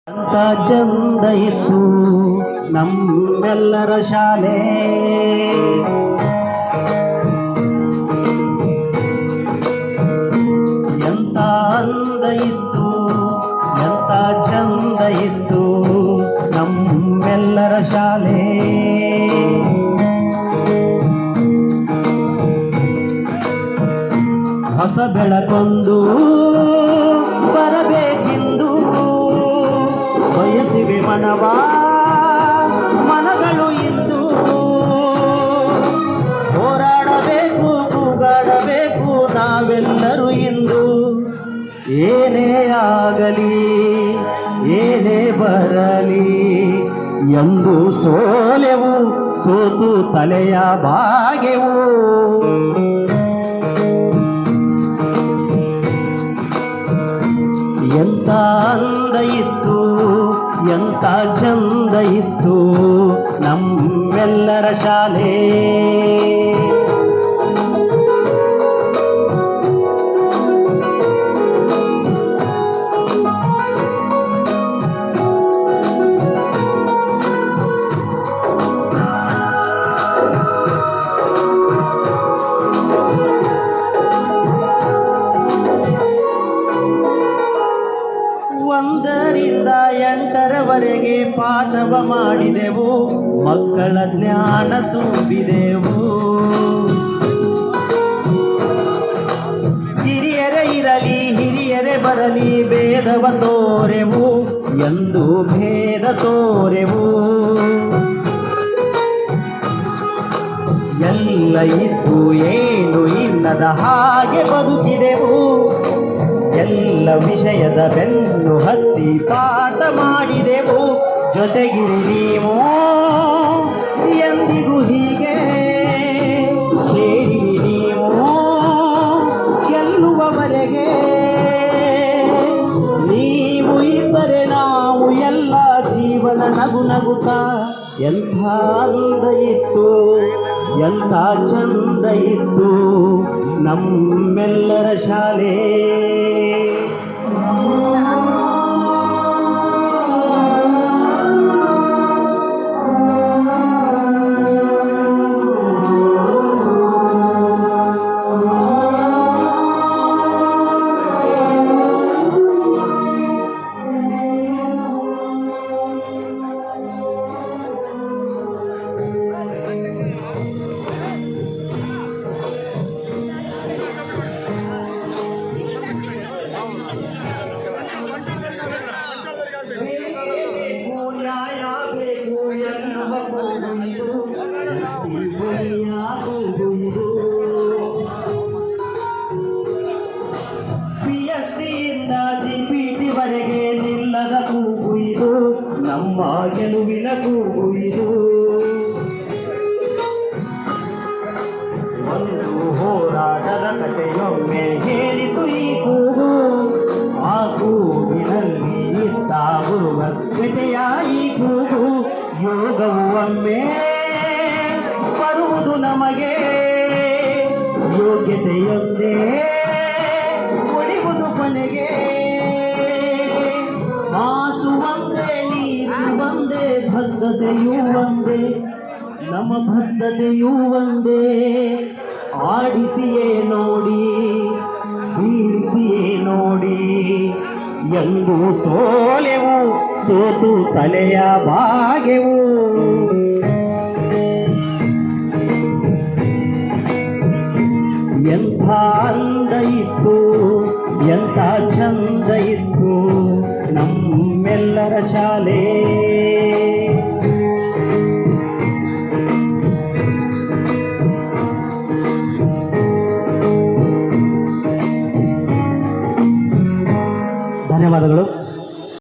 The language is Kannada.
ಅಂತ ಚಂದ ಇತ್ತು ನಮ್ಮೆಲ್ಲರ ಶಾಲೆ. ಎಂತ ಅಂದ ಇತ್ತು ಎಂತ ಚಂದ ಇತ್ತು ನಮ್ಮೆಲ್ಲರ ಶಾಲೆ. ಹೊಸ ಬೆಳಕೊಂದು ಬರಬೇಕೆಂದು ಬಯಸಿವೆ ಮನವಾ ಮನಗಳು ಇಂದು. ಹೋರಾಡಬೇಕು ಕೂಗಾಡಬೇಕು ನಾವೆಲ್ಲರೂ ಇಂದು. ಏನೇ ಆಗಲಿ ಏನೇ ಬರಲಿ ಎಂದು ಸೋಲೆವು ಸೋತು ತಲೆಯ ಬಾಗೆವು. ಎಂತ ಅಂದ ಇತ್ತು ಎಂತ ಚಂದ ಇತ್ತು ನಮ್ಮೆಲ್ಲರ ಶಾಲೆ. ಒಂದರಿಂದ 8ರವರೆಗೆ ಪಾಠವ ಮಾಡಿದೆವು, ಮಕ್ಕಳ ಜ್ಞಾನ ತುಂಬಿದೆವು. ಹಿರಿಯರೇ ಇರಲಿ ಹಿರಿಯರೇ ಬರಲಿ ಭೇದವ ತೋರೆವು ಎಂದು ಭೇದ ತೋರೆವು. ಎಲ್ಲ ಇದ್ದು ಏನು ಇಲ್ಲದ ಹಾಗೆ ಬದುಕಿದೆವು. ಎಲ್ಲ ವಿಷಯದ ಬೆನ್ನು ಹತ್ತಿ ಪಾಠ ಮಾಡಿದೆವು. ಜೊತೆಗಿರಿ ನೀವು ಎಂದಿಗೂ ಹೀಗೆ ಸೇರಿ ನೀವು ಗೆಲ್ಲುವವರೆಗೆ. ನೀವು ಇದ್ದರೆ ನಾವು ಎಲ್ಲ ಜೀವನ ನಗು ನಗುತ್ತಾ. ಎಂಥ ಅಂದ ಇತ್ತು ಎಂಥ ಚಂದ ಇತ್ತು ನಮ್ಮೆಲ್ಲರ ಶಾಲೆ. ಪಿಎಚ್ಡಿಯಿಂದ ಜಿಪಿಟಿವರೆಗೆ ನಿಲ್ಲದ ಕೂಗು ಇದು, ನಮ್ಮ ಗೆಲುವಿನ ಕೂಗು ಇದು. ಒಂದು ಹೋರಾಟದ ಕಥೆಯೊಮ್ಮೆ ಹೇಳಿತು ಈ ಕೂಗು. ಆ ಕೂಗಿನಲ್ಲಿ ಇತ್ತಾಗುವ ಜೊತೆಯ ಈ ಕೂಗು. ಯೋಗವು ಒಮ್ಮೆ ಬರುವುದು ನಮಗೆ, ಯೋಗ್ಯತೆಯೊಂದೇ ಉಳಿಯುವುದು ಕೊನೆಗೆ. ಮಾತು ಒಂದೇ ನೀರು ಒಂದೇ ಬದ್ಧತೆಯೂ ಒಂದೇ ನಮ್ಮ ಬದ್ಧತೆಯೂ ಒಂದೇ. ಆಡಿಸಿಯೇ ನೋಡಿ ಬೀಳಿಸಿಯೇ ನೋಡಿ ಎಂದು ಸೋಲೆವು ಸೋತು ತಲೆಯ ಬಾಗೆವು. ಎಂಥ ಅಂದ ಇತ್ತು ಎಂಥ ಚಂದ ಇತ್ತು ನಮ್ಮೆಲ್ಲರ ಶಾಲೆ.